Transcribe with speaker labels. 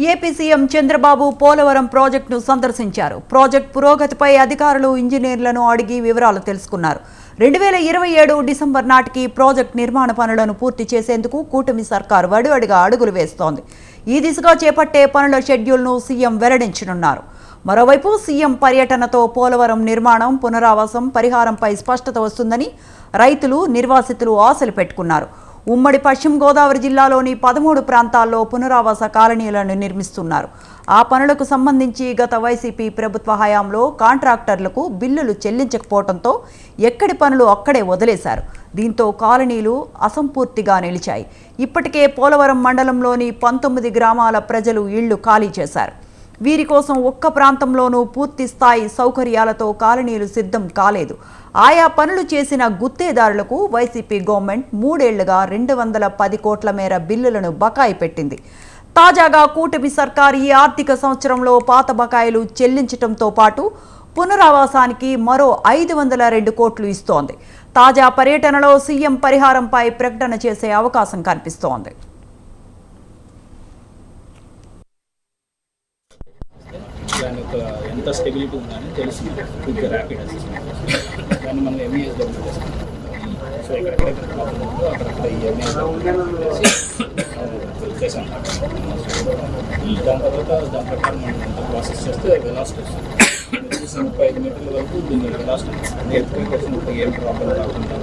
Speaker 1: AP CM Chandrababu Polavaram ప్రాజెక్టును సందర్శించారు. Project పురోగతిపై అధికారులు, ఇంజనీర్లను అడిగి వివరాలు తెలుసుకున్నారు. 2027 డిసెంబర్ నాటికి ప్రాజెక్టు నిర్మాణ పనులను పూర్తి చేసేందుకు కూటమి సర్కారు వడివడిగా అడుగులు వేస్తోంది. ఈ దిశగా చేపట్టే పనుల షెడ్యూల్ను సీఎం వెల్లడించనున్నారు. మరోవైపు సీఎం పర్యటనతో పోలవరం నిర్మాణం, పునరావాసం, పరిహారంపై స్పష్టత వస్తుందని రైతులు, నిర్వాసితులు ఆశలు పెట్టుకున్నారు. ఉమ్మడి పశ్చిమ గోదావరి జిల్లాలోని 13 ప్రాంతాల్లో పునరావాస కాలనీలను నిర్మిస్తున్నారు. ఆ పనులకు సంబంధించి గత వైసీపీ ప్రభుత్వ హయాంలో కాంట్రాక్టర్లకు బిల్లులు చెల్లించకపోవడంతో ఎక్కడి పనులు అక్కడే వదిలేశారు. దీంతో కాలనీలు అసంపూర్తిగా నిలిచాయి. ఇప్పటికే పోలవరం మండలంలోని 19 గ్రామాల ప్రజలు ఇళ్లు ఖాళీ చేశారు. వీరి కోసం ఒక్క ప్రాంతంలోనూ పూర్తి స్థాయి సౌకర్యాలతో కాలనీలు సిద్ధం కాలేదు. ఆయా పనులు చేసిన గుత్తేదారులకు వైసీపీ గవర్నమెంట్ 3 ఏళ్లుగా 210 కోట్ల మేర బిల్లులను బకాయి పెట్టింది. తాజాగా కూటమి సర్కార్ ఈ ఆర్థిక సంవత్సరంలో పాత బకాయిలు చెల్లించడంతో పాటు పునరావాసానికి మరో 502 కోట్లు ఇస్తోంది. తాజా పర్యటనలో సీఎం పరిహారంపై ప్రకటన చేసే అవకాశం కనిపిస్తోంది.
Speaker 2: ఎంత స్టెబిలిటీ ఉందని తెలిసి క్విక్ ర్యాపిడ్ అసెస్మెంట్ దాన్ని మనం ఎంఈఎస్లో చేసుకుంటాం. సో ఎక్కడెక్కడైతే ప్రాబ్లం ఉందో అక్కడక్కడ ఈ ఎంఈఎస్లో చేసాం. దాని తర్వాత దాని ప్రకారం మనం ఎంత ప్రాసెస్ చేస్తే వెలాసిటీ వస్తుంది. 35 మీటర్ల వరకు దీన్ని వెలాసిటీ ఎత్తుకొని వచ్చినప్పుడు ఏం ప్రాబ్లం రాకుండా